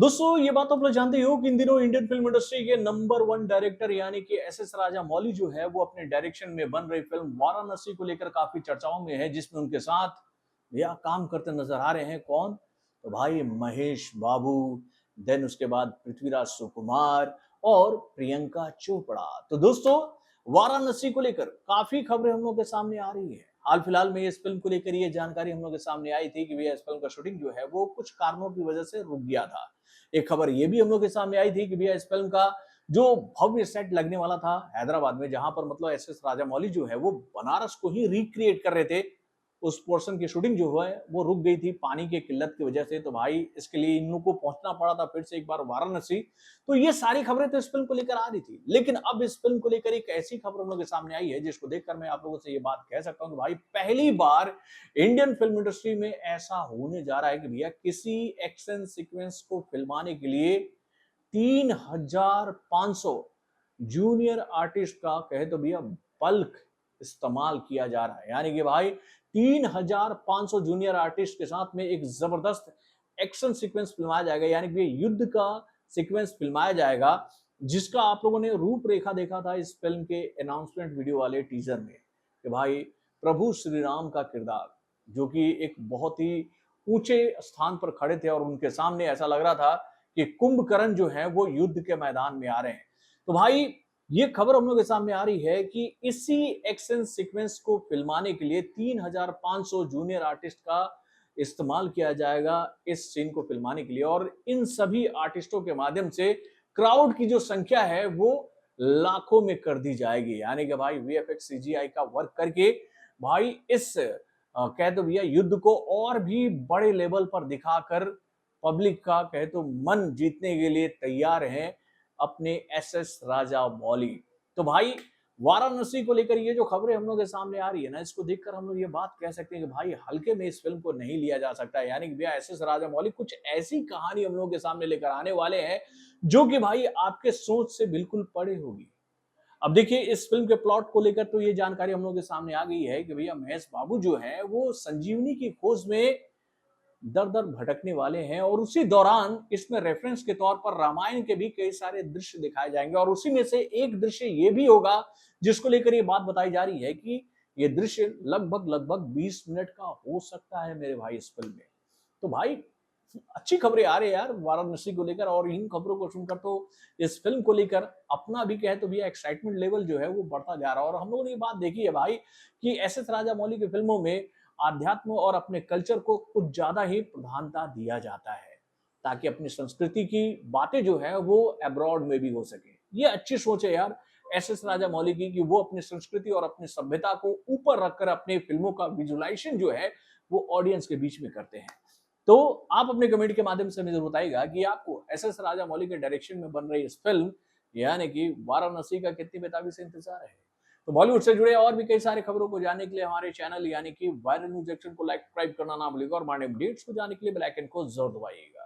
दोस्तों ये बात तो आप लोग जानते ही हो कि इन दिनों इंडियन फिल्म इंडस्ट्री के नंबर वन डायरेक्टर यानी कि एस राजा मौली जो है वो अपने डायरेक्शन में बन रही फिल्म वाराणसी को लेकर काफी चर्चाओं में है, जिसमें उनके साथ भैया काम करते नजर आ रहे हैं। कौन? तो भाई महेश बाबू, देन उसके बाद पृथ्वीराज सुकुमार और प्रियंका चोपड़ा। तो दोस्तों वाराणसी को लेकर काफी खबरें हम लोग के सामने आ रही है। हाल फिलहाल में इस फिल्म को लेकर ये जानकारी हम लोग के सामने आई थी कि भैया इस फिल्म का शूटिंग जो है वो कुछ कारणों की वजह से रुक गया था। एक खबर ये भी हम लोग के सामने आई थी कि भैया इस फिल्म का जो भव्य सेट लगने वाला था हैदराबाद में, जहां पर मतलब एस राजा मौली जो है वो बनारस को ही रिक्रिएट कर रहे थे, उस पोर्शन की शूटिंग जो है वो रुक गई थी पानी की किल्लत की वजह से। तो भाई इसके लिए इन लोगों को पहुंचना पड़ा था फिर से एक बार वाराणसी। तो ये सारी खबरें तो इस फिल्म को लेकर आ रही थी, लेकिन अब इस फिल्म को लेकर एक ऐसी खबर हम लोग के सामने आई है जिसको देखकर मैं आप लोगों से ये बात कह सकता हूँ कि भाई पहली बार इंडियन फिल्म इंडस्ट्री में ऐसा होने जा रहा है कि भैया किसी एक्शन सीक्वेंस को फिल्माने के लिए 3,500 जूनियर आर्टिस्ट का कहे तो भैया बल्क इस्तेमाल किया जा रहा है। यानी कि भाई 3,500 जूनियर आर्टिस्ट के साथ में एक जबरदस्त एक्शन सीक्वेंस फिल्माया जाएगा, यानी कि युद्ध का सीक्वेंस फिल्माया जाएगा, जिसका आप लोगों ने रूपरेखा देखा था इस फिल्म के अनाउंसमेंट वीडियो वाले टीजर में कि भाई प्रभु श्री राम का किरदार जो कि एक बहुत ही ऊंचे स्थान पर खड़े थे और उनके सामने ऐसा लग रहा था कि कुंभकर्ण जो है वो युद्ध के मैदान में आ रहे हैं। तो भाई ये खबर हम लोग के सामने आ रही है कि इसी एक्शन सीक्वेंस को फिल्माने के लिए 3,500 जूनियर आर्टिस्ट का इस्तेमाल किया जाएगा इस सीन को फिल्माने के लिए, और इन सभी आर्टिस्टों के माध्यम से क्राउड की जो संख्या है वो लाखों में कर दी जाएगी। यानी कि भाई वीएफएक्स सीजीआई का वर्क करके भाई इस कह दो भैया युद्ध को और भी बड़े लेवल पर दिखाकर पब्लिक का कहे तो मन जीतने के लिए तैयार हैं अपने एस राजा मौली। तो भाई वाराणसी को लेकर ये जो खबरें हम लोग के सामने आ रही है ना, इसको देखकर हम लोग ये बात कह सकते हैं कि भाई हल्के में इस फिल्म को नहीं लिया जा सकता। यानी कि भैया एस राजा मौली कुछ ऐसी कहानी हम लोग के सामने लेकर आने वाले हैं जो कि भाई आपके सोच से बिल्कुल परे होगी। अब देखिए इस फिल्म के प्लॉट को लेकर तो ये जानकारी हम लोग के सामने आ गई है कि भैया महेश बाबू जो है वो संजीवनी की खोज में दर दर भटकने वाले हैं, और उसी दौरान इसमें रेफरेंस के तौर पर रामायण के भी कई सारे दृश्य दिखाए जाएंगे, और उसी में से एक दृश्य ये भी होगा जिसको लेकर ये बात बताई जा रही है कि ये दृश्य लगभग लगभग 20 मिनट का हो सकता है मेरे भाई इस फिल्म में। तो भाई अच्छी खबरें आ रही है यार वाराणसी को लेकर, और इन खबरों को सुनकर तो इस फिल्म को लेकर अपना भी कहे तो भैया एक्साइटमेंट लेवल जो है वो बढ़ता जा रहा है। और हम लोगों ने ये बात देखी है भाई कि एस राजा मौली की फिल्मों में आध्यात्म और अपने कल्चर को कुछ ज्यादा ही प्रधानता दिया जाता है, ताकि अपनी संस्कृति की बातें जो है वो अब्रॉड में भी हो सके। ये अच्छी सोच है यार एस राजा मौली की कि वो अपनी संस्कृति और अपनी सभ्यता को ऊपर रखकर अपने फिल्मों का विजुलाइजेशन जो है वो ऑडियंस के बीच में करते हैं। तो आप अपने कमेंट के माध्यम से मुझे बताइएगा कि आपको एस राजा मौली के डायरेक्शन में बन रही इस फिल्म यानी कि वाराणसी का कितनी बेताबी से इंतजार है। तो बॉलीवुड से जुड़े और भी कई सारे खबरों को जानने के लिए हमारे चैनल यानी कि वायरल न्यूज एक्शन को लाइक सब्सक्राइब करना ना भूलिएगा, और हमारे अपडेट्स को जानने के लिए बेल आइकन को जरूर दबाइएगा।